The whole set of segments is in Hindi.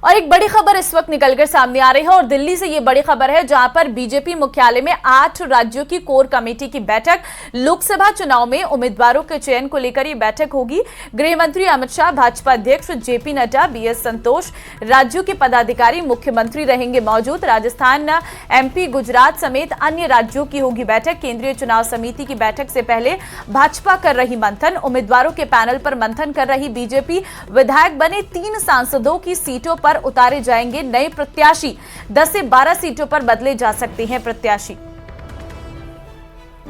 और एक बड़ी खबर इस वक्त निकलकर सामने आ रही है और दिल्ली से ये बड़ी खबर है, जहां पर बीजेपी मुख्यालय में 8 राज्यों की कोर कमेटी की बैठक, लोकसभा चुनाव में उम्मीदवारों के चयन को लेकर ये बैठक होगी। गृह मंत्री अमित शाह, भाजपा अध्यक्ष जेपी नड्डा, बीएस संतोष, राज्यों के पदाधिकारी, मुख्यमंत्री रहेंगे मौजूद। राजस्थान, एमपी, गुजरात समेत अन्य राज्यों की होगी बैठक। केंद्रीय चुनाव समिति की बैठक से पहले भाजपा कर रही मंथन, उम्मीदवारों के पैनल पर मंथन कर रही बीजेपी। विधायक बने 3 सांसदों की सीटों पर उतारे जाएंगे नए प्रत्याशी। 10 से 12 सीटों पर बदले जा सकते हैं प्रत्याशी।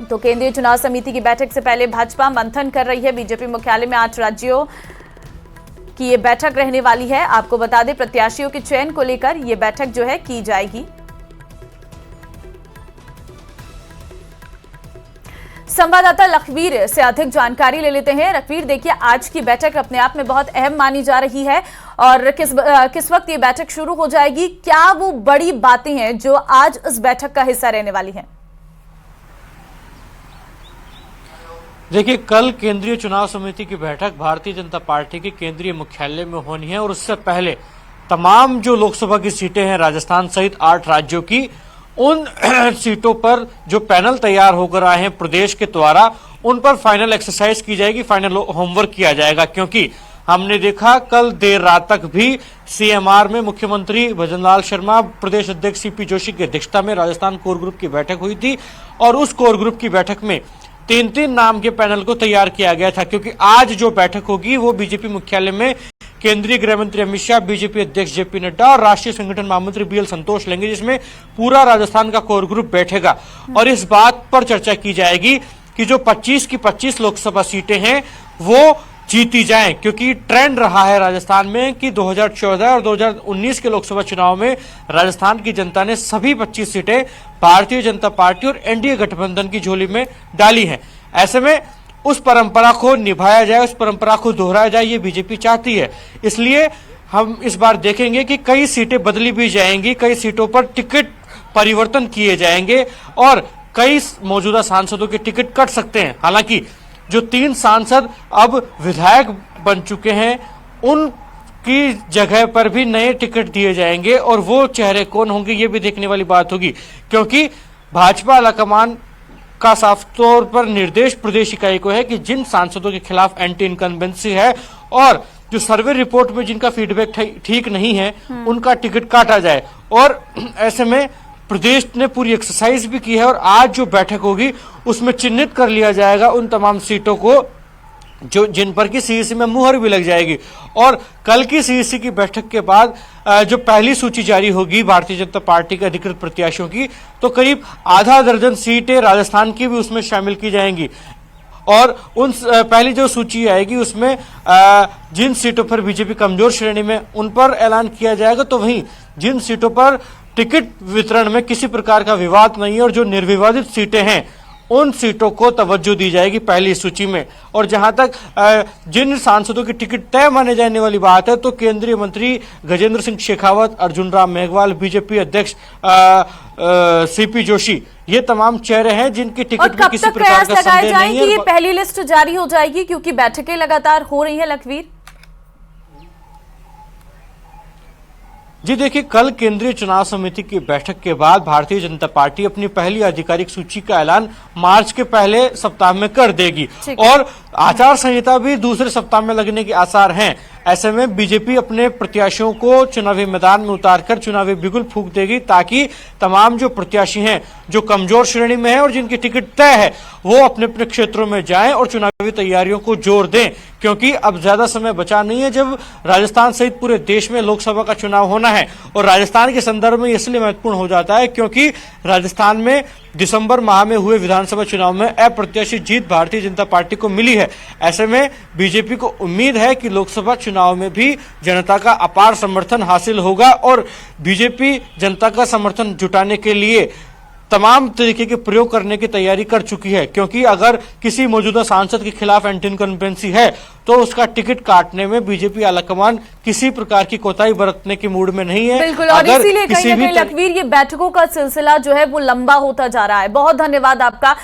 तो केंद्रीय चुनाव समिति की बैठक से पहले भाजपा मंथन कर रही है। बीजेपी मुख्यालय में 8 राज्यों की ये बैठक रहने वाली है। आपको बता दें, प्रत्याशियों के चयन को लेकर यह बैठक जो है की जाएगी। संवाददाता लखवीर से अधिक जानकारी ले लेते हैं। लखवीर, देखिए, आज की बैठक अपने आप में बहुत अहम मानी जा रही है और किस वक्त ये बैठक शुरू हो जाएगी? क्या वो बड़ी बातें हैं जो आज इस बैठक का हिस्सा रहने वाली हैं? देखिए, कल केंद्रीय चुनाव समिति की बैठक भारतीय जनता पार्टी के केंद्रीय मुख्यालय में होनी है और उससे पहले तमाम जो लोकसभा की सीटें हैं राजस्थान सहित 8 राज्यों की, उन सीटों पर जो पैनल तैयार होकर आए हैं प्रदेश के द्वारा, उन पर फाइनल एक्सरसाइज की जाएगी, फाइनल होमवर्क किया जाएगा। क्योंकि हमने देखा कल देर रात तक भी सीएमआर में मुख्यमंत्री भजनलाल शर्मा, प्रदेश अध्यक्ष सीपी जोशी की अध्यक्षता में राजस्थान कोर ग्रुप की बैठक हुई थी और उस कोर ग्रुप की बैठक में 3 नाम के पैनल को तैयार किया गया था। क्योंकि आज जो बैठक होगी वो बीजेपी मुख्यालय में केंद्रीय गृह मंत्री अमित शाह, बीजेपी अध्यक्ष जेपी नड्डा और राष्ट्रीय संगठन महामंत्री बीएल संतोष लेंगे, जिसमें पूरा राजस्थान का कोर ग्रुप बैठेगा और इस बात पर चर्चा की जाएगी कि जो 25 की 25 लोकसभा सीटें हैं वो जीती जाएं। क्योंकि ट्रेंड रहा है राजस्थान में कि 2014 और 2019 के लोकसभा चुनाव में राजस्थान की जनता ने सभी 25 सीटें भारतीय जनता पार्टी और एनडीए गठबंधन की झोली में डाली हैं। ऐसे में उस परंपरा को निभाया जाए, उस परंपरा को दोहराया जाए, ये बीजेपी चाहती है। इसलिए हम इस बार देखेंगे कि कई सीटें बदली भी जाएंगी, कई सीटों पर टिकट परिवर्तन किए जाएंगे और कई मौजूदा सांसदों के टिकट कट सकते हैं। हालांकि जो 3 सांसद अब विधायक बन चुके हैं, उनकी जगह पर भी नए टिकट दिए जाएंगे और वो चेहरे कौन होंगे ये भी देखने वाली बात होगी। क्योंकि भाजपा हाईकमान का साफ तौर पर निर्देश प्रदेश इकाई को है कि जिन सांसदों के खिलाफ एंटी इनकम्बेंसी है और जो सर्वे रिपोर्ट में जिनका फीडबैक ठीक नहीं है, उनका टिकट काटा जाए। और ऐसे में प्रदेश ने पूरी एक्सरसाइज भी की है और आज जो बैठक होगी उसमें चिन्हित कर लिया जाएगा उन तमाम सीटों को जो जिन पर की सीईसी में मुहर भी लग जाएगी। और कल की सीईसी की बैठक के बाद जो पहली सूची जारी होगी भारतीय जनता पार्टी के अधिकृत प्रत्याशियों की, तो करीब आधा दर्जन सीटें राजस्थान की भी उसमें शामिल की जाएंगी। और उन पहली जो सूची आएगी उसमें जिन सीटों पर बीजेपी कमजोर श्रेणी में, उन पर ऐलान किया जाएगा। तो वहीं जिन सीटों पर टिकट वितरण में किसी प्रकार का विवाद नहीं है और जो निर्विवादित सीटें हैं, उन सीटों को तवज्जो दी जाएगी पहली सूची में। और जहां तक जिन सांसदों की टिकट तय माने जाने वाली बात है, तो केंद्रीय मंत्री गजेंद्र सिंह शेखावत, अर्जुन राम मेघवाल, बीजेपी अध्यक्ष सीपी जोशी, ये तमाम चेहरे हैं जिनकी टिकट में किसी प्रकार का संदेह नहीं है। ये पहली लिस्ट जारी हो जाएगी क्योंकि बैठकें लगातार हो रही है। लखवीर जी, देखिए, कल केंद्रीय चुनाव समिति की बैठक के बाद भारतीय जनता पार्टी अपनी पहली आधिकारिक सूची का ऐलान मार्च के पहले सप्ताह में कर देगी और आचार संहिता भी दूसरे सप्ताह में लगने के आसार हैं। ऐसे में बीजेपी अपने प्रत्याशियों को चुनावी मैदान में उतारकर चुनावी बिगुल फूंक देगी ताकि तमाम जो प्रत्याशी हैं जो कमजोर श्रेणी में हैं और जिनकी टिकट तय है, वो अपने अपने क्षेत्रों में जाएं और चुनावी तैयारियों को जोर दें। क्योंकि अब ज्यादा समय बचा नहीं है जब राजस्थान सहित पूरे देश में लोकसभा का चुनाव होना है। और राजस्थान के संदर्भ में इसलिए महत्वपूर्ण हो जाता है क्योंकि राजस्थान में दिसंबर माह में हुए विधानसभा चुनाव में अप्रत्याशित जीत भारतीय जनता पार्टी को मिली है। ऐसे में बीजेपी को उम्मीद है कि लोकसभा चुनाव में भी जनता का अपार समर्थन हासिल होगा और बीजेपी जनता का समर्थन जुटाने के लिए तमाम तरीके के प्रयोग करने की तैयारी कर चुकी है। क्योंकि अगर किसी मौजूदा सांसद के खिलाफ एंटी इनकम्बेंसी है तो उसका टिकट काटने में बीजेपी आलाकमान किसी प्रकार की कोताही बरतने के मूड में नहीं है। बिल्कुल, और इसीलिए कहीं ना कहीं लखवीर ये बैठकों का सिलसिला जो है वो लंबा होता जा रहा है। बहुत धन्यवाद आपका।